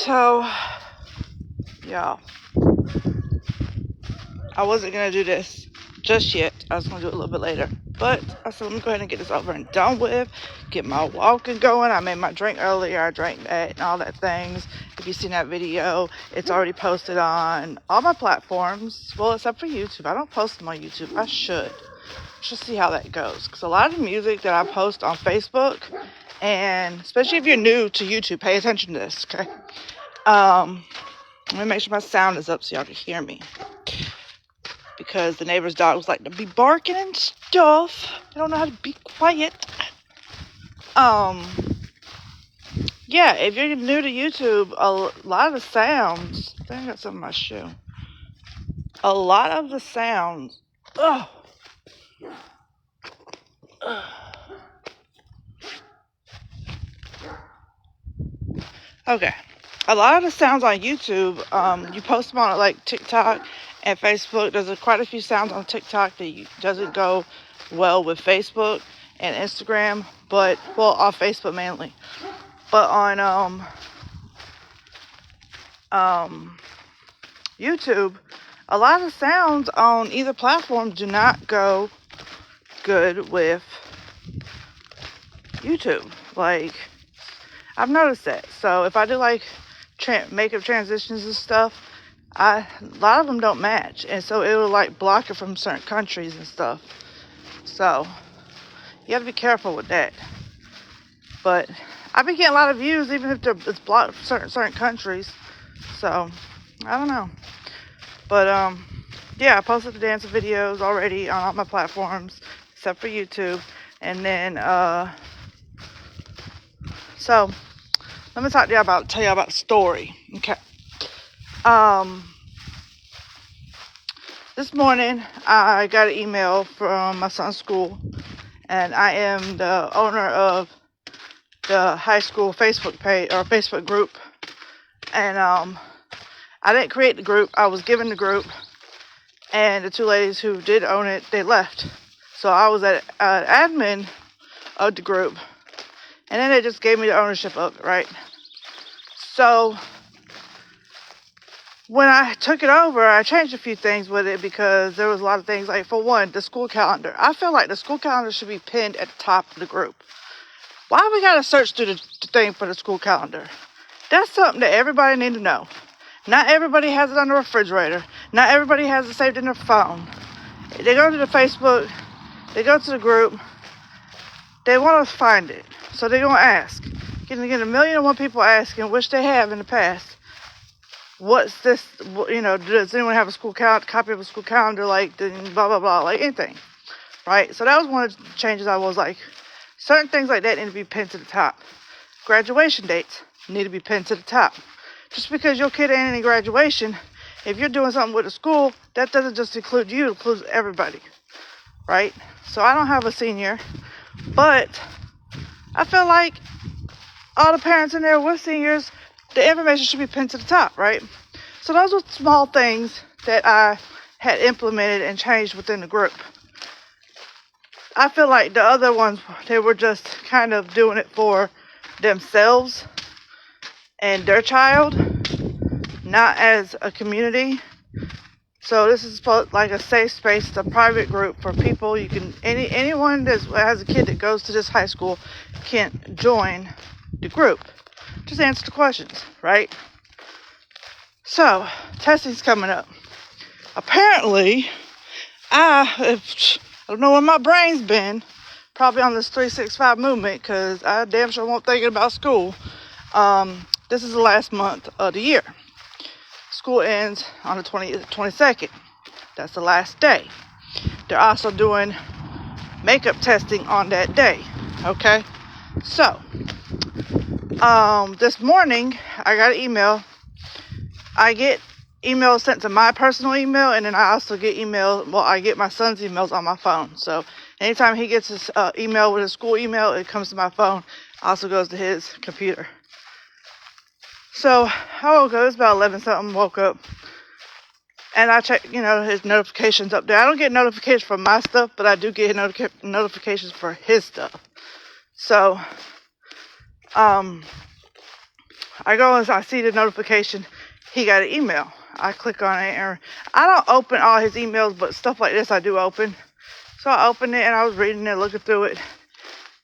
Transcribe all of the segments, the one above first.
So, y'all, I wasn't going to do this just yet. I was going to do it a little bit later. But I said, let me go ahead and get this over and done with. Get my walking going. I made my drink earlier. I drank that and all that things. If you've seen that video, it's already posted on all my platforms. Well, except for YouTube. I don't post them on YouTube. I should. Just see how that goes. Because a lot of the music that I post on Facebook, and especially if you're new to YouTube, pay attention to this, okay? Let me make sure my sound is up so y'all can hear me. Because the neighbor's dogs like to be barking and stuff. They don't know how to be quiet. Yeah, if you're new to YouTube, a lot of the sounds... I think I got something in my shoe. A lot of the sounds... Okay. A lot of the sounds on YouTube, you post them on like TikTok and Facebook. There's quite a few sounds on TikTok that doesn't go well with Facebook and Instagram, but, well, off Facebook mainly. But on YouTube, a lot of the sounds on either platform do not go good with YouTube. Like, I've noticed that. So if I do like makeup transitions and stuff, a lot of them don't match, and so it will like block it from certain countries and stuff. So you have to be careful with that. But I've been getting a lot of views even if it's blocked from certain countries. So I don't know. But yeah, I posted the dance videos already on all my platforms except for YouTube. And then so let me tell you about the story. Okay. This morning I got an email from my son's school, and I am the owner of the high school Facebook page or Facebook group. And I didn't create the group. I was given the group, and the two ladies who did own it, they left. So I was an admin of the group, and then they just gave me the ownership of it, right? So when I took it over, I changed a few things with it because there was a lot of things. Like, for one, the school calendar. I feel like the school calendar should be pinned at the top of the group. Why we gotta search through the thing for the school calendar? That's something that everybody need to know. Not everybody has it on the refrigerator. Not everybody has it saved in their phone. They go to the Facebook, they go to the group, they want to find it. So they're going to ask. Get 1,000,001 people asking, which they have in the past. What's this, does anyone have a school copy of a school calendar, like, blah, blah, blah, like anything, right? So that was one of the changes. I was like, certain things like that need to be pinned to the top. Graduation dates need to be pinned to the top. Just because your kid ain't in graduation, if you're doing something with the school, that doesn't just include you, it includes everybody, right? So I don't have a senior, but I feel like all the parents in there with seniors, the information should be pinned to the top, right? So those were small things that I had implemented and changed within the group. I feel like the other ones, they were just kind of doing it for themselves and their child, not as a community. So this is like a safe space. It's a private group for people. You can anyone that has a kid that goes to this high school can join the group. Just answer the questions, right? So testing's coming up. Apparently, I don't know where my brain's been. Probably on this 365 movement, because I damn sure won't thinking about school. This is the last month of the year. School ends on the 22nd. That's the last day. They're also doing makeup testing on that day. Okay? So, this morning, I got an email. I get emails sent to my personal email, and then I also get I get my son's emails on my phone. So, anytime he gets his email with his school email, it comes to my phone. Also goes to his computer. So I woke up, it was about 11 something, woke up, and I checked, his notifications up there. I don't get notifications for my stuff, but I do get notifications for his stuff. So, I I go and I see the notification. He got an email. I click on it, and I don't open all his emails, but stuff like this I do open. So I opened it, and I was reading it, looking through it,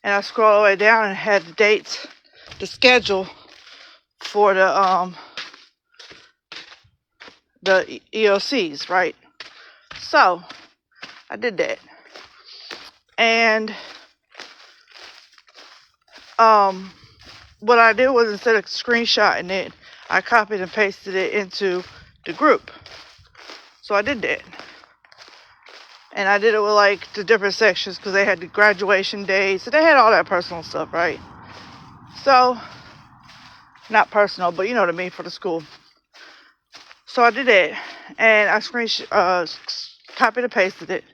and I scrolled all the way down and had the dates, the schedule for the EOCs, right? So I did that, and what I did was, instead of screenshotting it, I copied and pasted it into the group. So I did that. And I did it with like the different sections, because they had the graduation days. So they had all that personal stuff, right? So, not personal, but you know what I mean, for the school. So I did that. And I copied and pasted it.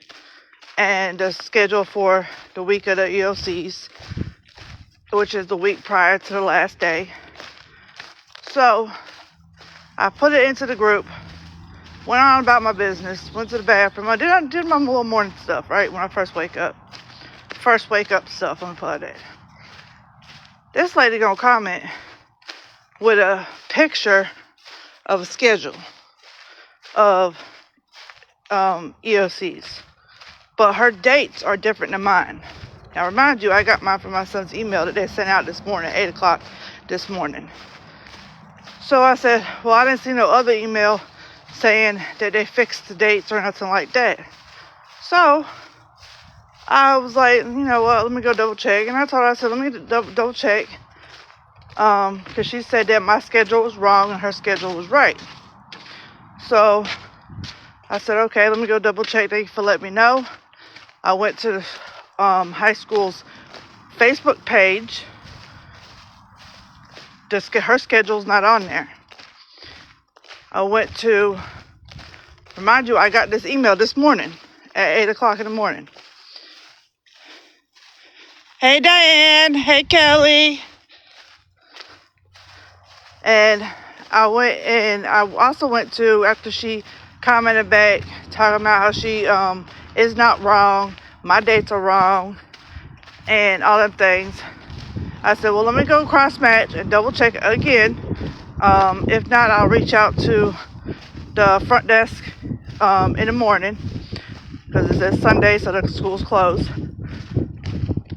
And the schedule for the week of the EOCs, which is the week prior to the last day. So I put it into the group, went on about my business, went to the bathroom. I did my little morning stuff, right, when I first wake up. First wake up stuff, I'm gonna put it. This lady gonna comment with a picture of a schedule of EOCs. But her dates are different than mine. Now, remind you, I got mine from my son's email that they sent out this morning, 8 o'clock this morning. So I said, well, I didn't see no other email saying that they fixed the dates or nothing like that. So I was like, you know what, let me go double check. And I told her, I said, let me double check. Because she said that my schedule was wrong and her schedule was right. So I said, okay, let me go double check. Thank you for letting me know. I went to the high school's Facebook page. Her schedule's not on there. I went to, remind you, I got this email this morning at 8 o'clock in the morning. Hey Diane, hey Kelly. And I also went to, after she commented back, talking about how she is not wrong, my dates are wrong, and all them things. I said, well, let me go cross-match and double-check again. If not, I'll reach out to the front desk in the morning, because it says Sunday, so the school's closed.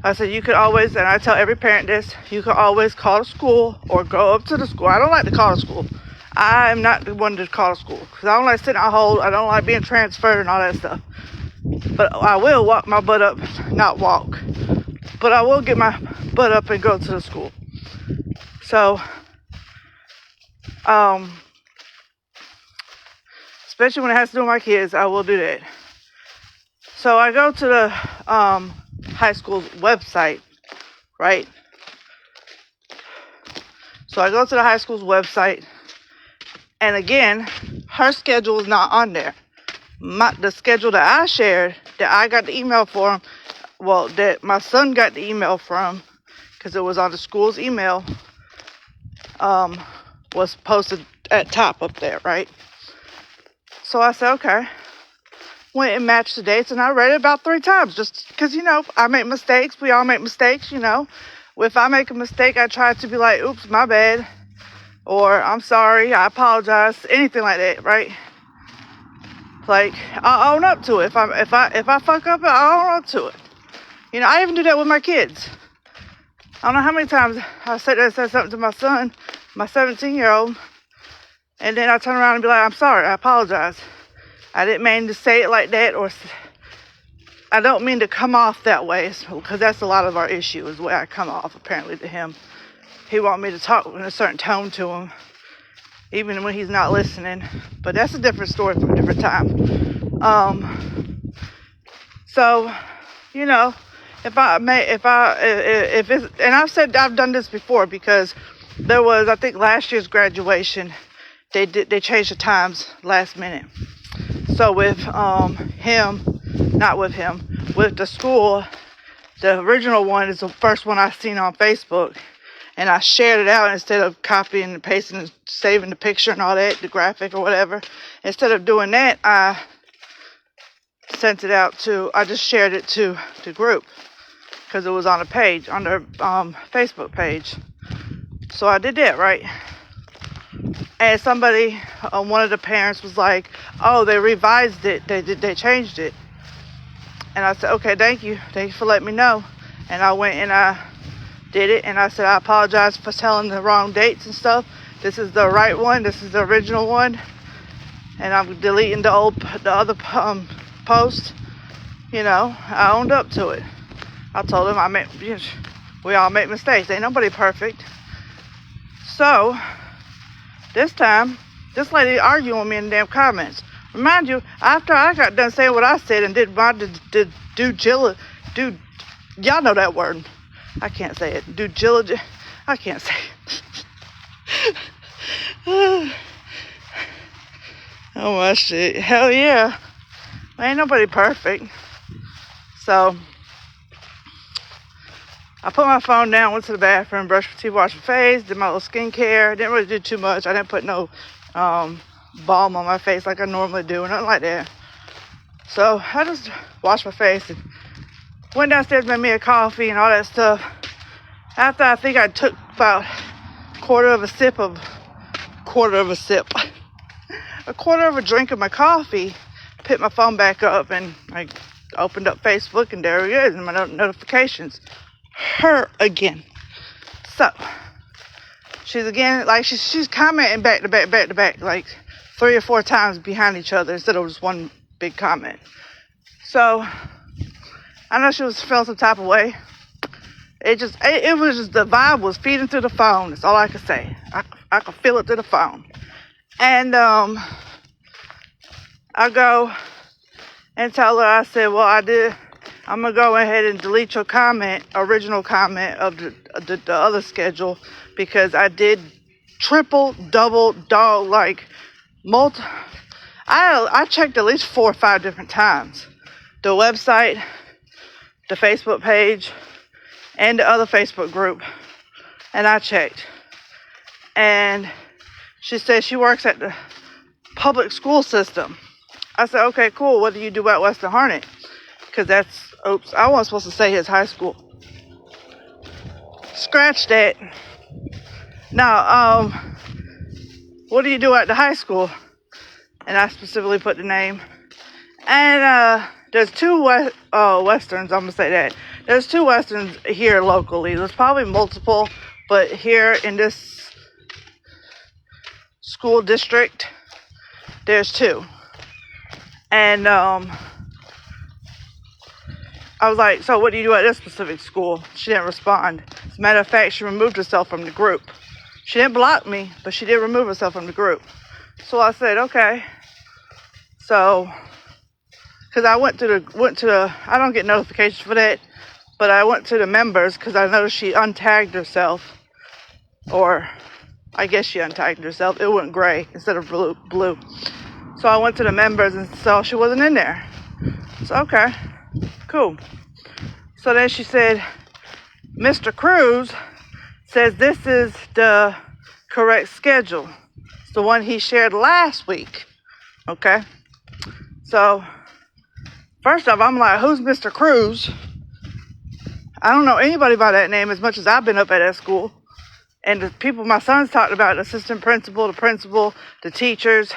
I said, you could always, and I tell every parent this, you can always call the school or go up to the school. I don't like to call the school. I am not the one to call the school, because I don't like sitting on hold. I don't like being transferred and all that stuff. But I will walk my butt up, not walk, but I will get my butt up and go to the school. So, especially when it has to do with my kids, I will do that. So I go to the high school's website, right? So I go to the high school's website, and again, her schedule is not on there. The schedule that I shared, that I got the email from, well, that my son got the email from, because it was on the school's email, was posted at top up there, right? So I said, okay. Went and matched the dates, and I read it about 3 times, just because, you know, I make mistakes. We all make mistakes, you know. If I make a mistake, I try to be like, oops, my bad, or I'm sorry, I apologize, anything like that, right? Like, I'll own up to it. If I fuck up, I'll own up to it. You know, I even do that with my kids. I don't know how many times I said something to my son, my 17-year-old, and then I turn around and be like, I'm sorry, I apologize. I didn't mean to say it like that, or I don't mean to come off that way, because that's a lot of our issue, is the way I come off, apparently, to him. He wants me to talk in a certain tone to him, even when he's not listening. But that's a different story for a different time. So, you know, if it's, and I've done this before, because there was, I think, last year's graduation, they changed the times last minute. So with with the school, the original one is the first one I seen on Facebook, and I shared it out instead of copying and pasting and saving the picture and all that, the graphic or whatever. Instead of doing that, I sent it out I just shared it to the group, because it was on a page, on their Facebook page. So I did that, right? And somebody, one of the parents was like, oh, they revised it. They changed it. And I said, okay, thank you. Thank you for letting me know. And I went and I did it. And I said, I apologize for telling the wrong dates and stuff. This is the right one. This is the original one. And I'm deleting the other post. You know, I owned up to it. I told him we all make mistakes. Ain't nobody perfect. So this time, this lady arguing with me in the damn comments. Remind you, after I got done saying what I said and did my y'all know that word. I can't say it. Due diligence. I can't say it. Oh my shit. Hell yeah. Ain't nobody perfect. So I put my phone down, went to the bathroom, brushed my teeth, washed my face, did my little skincare. Didn't really do too much. I didn't put no balm on my face like I normally do, nothing like that. So I just washed my face and went downstairs, made me a coffee and all that stuff. After I think I took about a quarter of a drink of my coffee, picked my phone back up and I opened up Facebook and there it is, and my notifications. Her again. So she's again like she's commenting back to back like 3 or 4 times behind each other instead of just one big comment. So I know she was feeling some type of way. It was just the vibe was feeding through the phone. That's all I could say. I could feel it through the phone. And I go and tell her, I said, well, I'm going to go ahead and delete your original comment of the other schedule, because I did triple, double, dog, like, I checked at least 4 or 5 different times. The website, the Facebook page, and the other Facebook group. And I checked. And she said she works at the public school system. I said, okay, cool. What do you do at Western Harnett? Because I wasn't supposed to say his high school. Scratch that. Now, what do you do at the high school? And I specifically put the name. And there's 2 Westerns, I'm going to say that. There's 2 Westerns here locally. There's probably multiple, but here in this school district, there's 2. And I was like, so what do you do at this specific school? She didn't respond. As a matter of fact, she removed herself from the group. She didn't block me, but she did remove herself from the group. So I said, okay. So, because I went to the, I don't get notifications for that, but I went to the members because I noticed she untagged herself. Or, I guess she untagged herself. It went gray instead of blue. So I went to the members and saw she wasn't in there. So, okay. Cool. So then she said, Mr. Cruz says this is the correct schedule. It's the one he shared last week. Okay. So, first off, I'm like, who's Mr. Cruz? I don't know anybody by that name as much as I've been up at that school. And the people my son's talked about, the assistant principal, the principal, the teachers,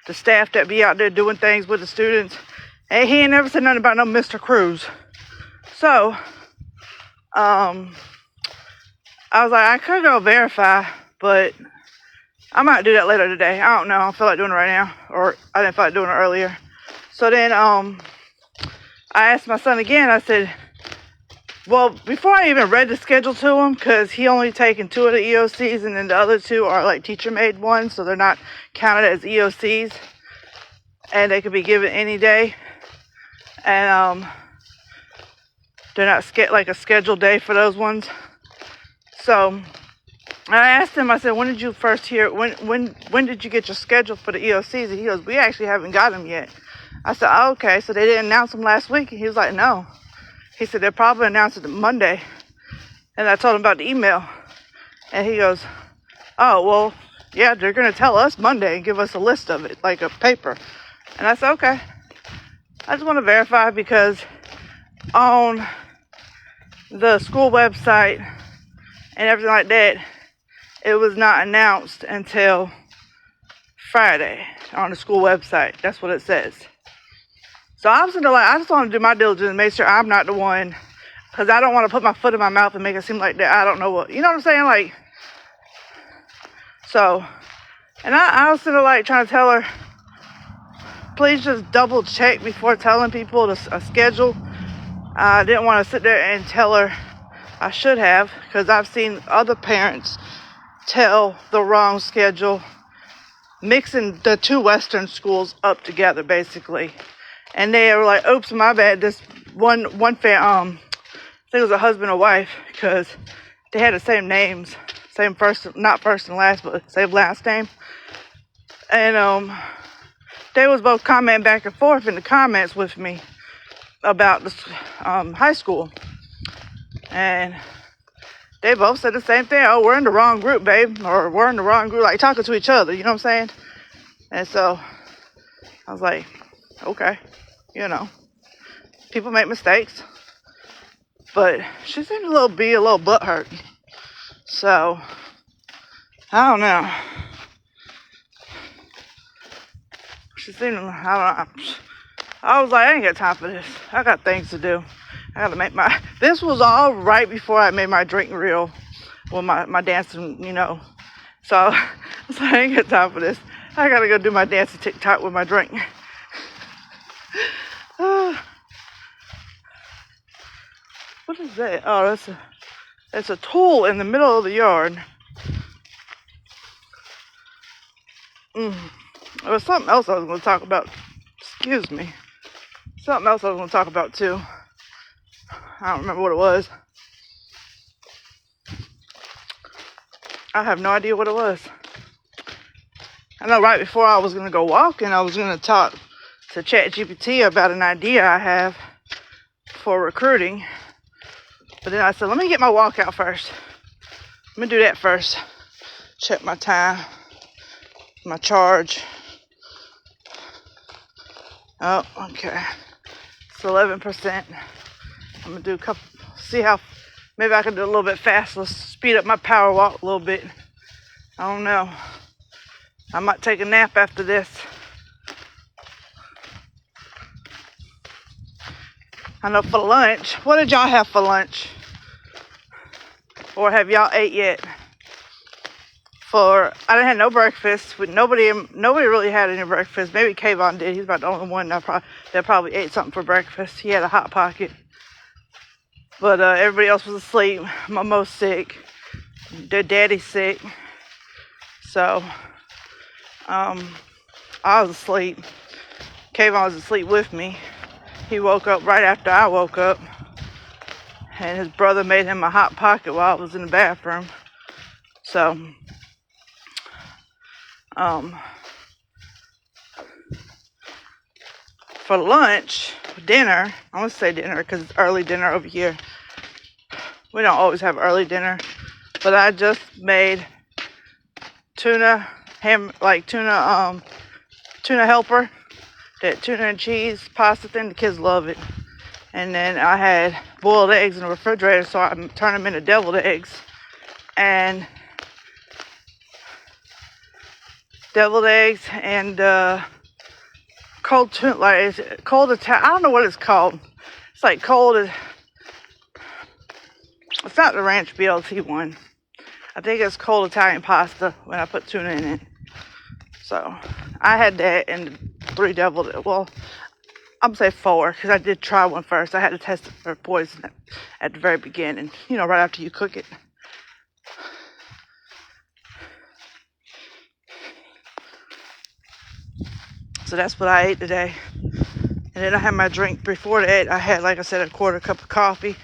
the staff that be out there doing things with the students. And he ain't never said nothing about no Mr. Cruz. So, I was like, I could go verify, but I might do that later today. I don't know. I don't feel like doing it right now. Or I didn't feel like doing it earlier. So then, I asked my son again. I said, well, before I even read the schedule to him, because he only taken 2 of the EOCs, and then the other 2 are like teacher-made ones, so they're not counted as EOCs, and they could be given any day. And they're not like a scheduled day for those ones. So I asked him, I said, when did you first hear, when did you get your schedule for the EOCs? And he goes, we actually haven't got them yet. I said, oh, okay, so they didn't announce them last week? And he was like, no. He said, they'll probably announce it Monday. And I told him about the email. And he goes, oh, well, yeah, they're going to tell us Monday and give us a list of it, like a paper. And I said, okay. I just want to verify, because on the school website and everything like that, it was not announced until Friday on the school website. That's what it says. So I'm sitting there like, I just want to do my diligence and make sure I'm not the one, because I don't want to put my foot in my mouth and make it seem like that I don't know what, you know what I'm saying? Like, so, and I was sitting there like trying to tell her, please just double check before telling people a schedule. I didn't want to sit there and tell her. I should have, because I've seen other parents tell the wrong schedule, mixing the two Western schools up together, basically. And they were like, oops, my bad. This one I think it was a husband and wife, because they had the same names, same first, not first and last, but same last name. And they was both commenting back and forth in the comments with me about the high school. And they both said the same thing. Oh, we're in the wrong group, babe. Or we're in the wrong group. Like, talking to each other, you know what I'm saying? And so I was like, okay, you know, people make mistakes. But she seemed a little butthurt. So, I don't know. She seemed, I don't know. I was like, I ain't got time for this. I got things to do. I gotta make this was all right before I made my drink reel. Well, my dancing, you know. So, I ain't got time for this. I gotta go do my dancing TikTok with my drink. What is that? Oh, that's a tool in the middle of the yard. There was something else I was going to talk about. Excuse me. Something else I was going to talk about too. I don't remember what it was. I have no idea what it was. I know right before I was going to go walking, I was going to talk to ChatGPT about an idea I have for recruiting. But then I said, let me get my walk out first. Let me do that first. Check my time, my charge. Oh, okay. It's 11%. I'm going to do a couple, see how, maybe I can do a little bit faster. Let's speed up my power walk a little bit. I don't know. I might take a nap after this. I know for lunch, what did y'all have for lunch? Or have y'all ate yet? I didn't have no breakfast. Nobody really had any breakfast. Maybe Kayvon did. He's about the only one that probably ate something for breakfast. He had a Hot Pocket. But everybody else was asleep. Momo's sick. Their daddy's sick. So, I was asleep. Kayvon was asleep with me. He woke up right after I woke up. And his brother made him a Hot Pocket while I was in the bathroom. So, for lunch, dinner, I'm going to say dinner because it's early dinner over here. We don't always have early dinner. But I just made tuna helper. That tuna and cheese pasta thing. The kids love it. And then I had boiled eggs in the refrigerator, so I turned them into deviled eggs. And cold tuna, like cold Italian. I don't know what it's called. It's like cold. It's not the Ranch BLT one. I think it's cold Italian pasta when I put tuna in it. So I had that and 3 deviled. Well, I'm gonna say 4 because I did try one first. I had to test it for poison at the very beginning. You know, right after you cook it. So that's what I ate today. And then I had my drink before that. I had, like I said, a 1/4 cup of coffee.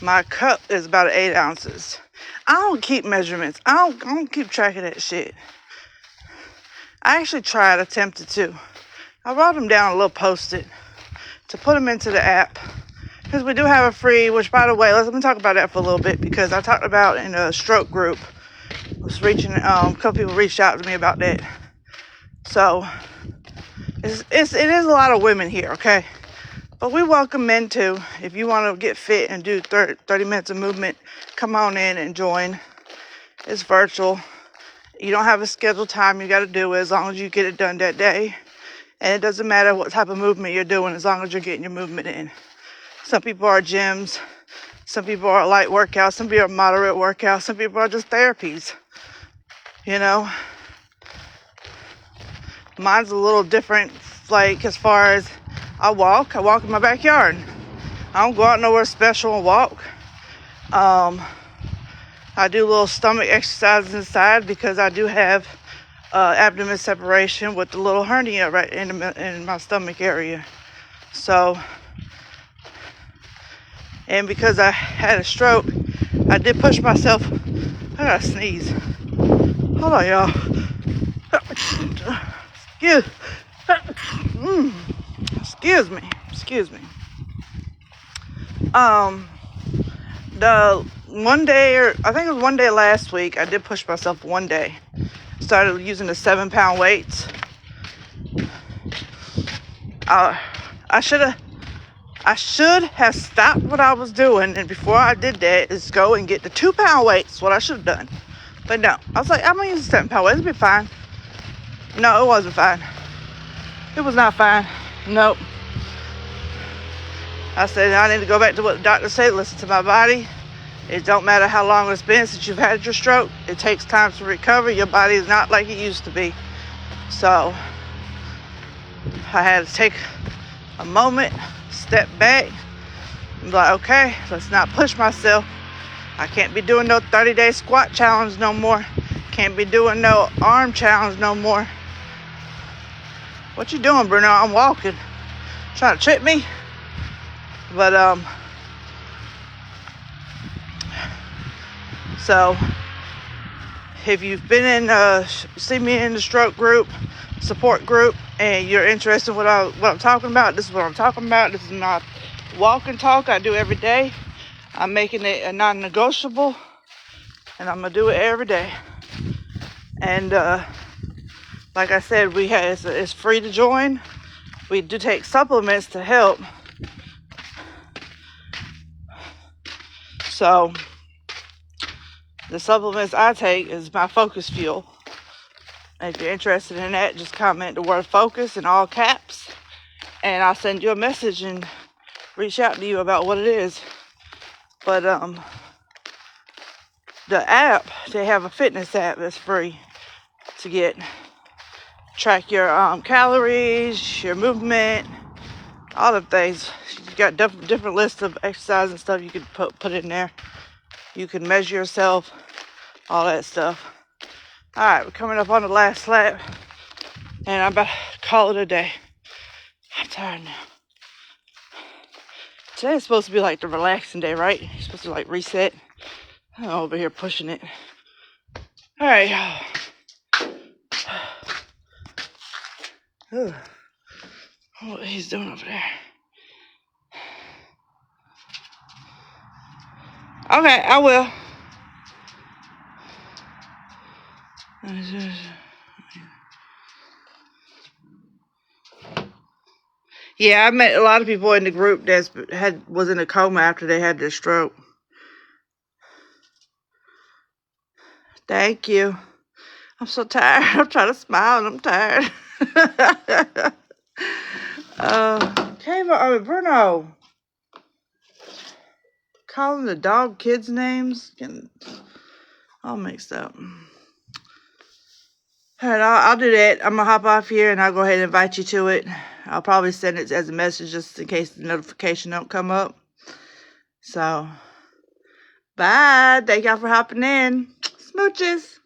My cup is about 8 ounces. I don't keep measurements. I don't keep track of that shit. I actually attempted to. I wrote them down a little post-it to put them into the app. Because we do have a free, which by the way, let me talk about that for a little bit. Because I talked about in a stroke group. A couple people reached out to me about that. So, it is a lot of women here, okay? But we welcome men too. If you want to get fit and do 30 minutes of movement, come on in and join. It's virtual. You don't have a scheduled time you got to do it as long as you get it done that day. And it doesn't matter what type of movement you're doing as long as you're getting your movement in. Some people are gyms. Some people are light workouts. Some people are moderate workouts. Some people are just therapies. You know? Mine's a little different, like as far as I walk in my backyard. I don't go out nowhere special and walk. I do little stomach exercises inside because I do have abdomen separation with the little hernia right in my stomach area. So, and because I had a stroke, I did push myself. I gotta sneeze. Hold on, y'all. Excuse me. The one day, or I think it was one day last week, I did push myself one day. Started using the 7-pound weights. I should have stopped what I was doing, and before I did that, is go and get the 2-pound weights. What I should have done, but no, I was like, I'm gonna use the 7-pound weights. It'll be fine. No, it wasn't fine. It was not fine. Nope. I said I need to go back to what the doctor said. Listen to my body. It don't matter how long it's been since you've had your stroke. It takes time to recover. Your body is not like it used to be. So I had to take a moment, step back, and be like, okay, let's not push myself. I can't be doing no 30-day squat challenge no more. Can't be doing no arm challenge no more. What you doing, Bruno? I'm walking. Trying to trick me? But, so, if you've been in, see me in the stroke group, support group, and you're interested in what I'm talking about, this is what I'm talking about. This is my walk and talk I do every day. I'm making it a non-negotiable, and I'm going to do it every day. And, like I said, it's free to join. We do take supplements to help. So, the supplements I take is my Focus Fuel. And if you're interested in that, just comment the word focus in all caps, and I'll send you a message and reach out to you about what it is. But the app, they have a fitness app that's free to get. Track your calories, your movement, all the things. You got different lists of exercise and stuff you can put in there. You can measure yourself, all that stuff. All right, we're coming up on the last lap, and I'm about to call it a day. I'm tired now. Today's supposed to be like the relaxing day, right? You're supposed to like reset. I'm over here pushing it. All right, y'all. What he's doing over there. Okay, I will. Yeah, I met a lot of people in the group that was in a coma after they had their stroke. Thank you. I'm so tired. I'm trying to smile and I'm tired. Bruno. Calling the dog kids' names. Getting all mixed up. Alright, I'll do that. I'm going to hop off here and I'll go ahead and invite you to it. I'll probably send it as a message just in case the notification don't come up. So, bye. Thank y'all for hopping in. Smooches.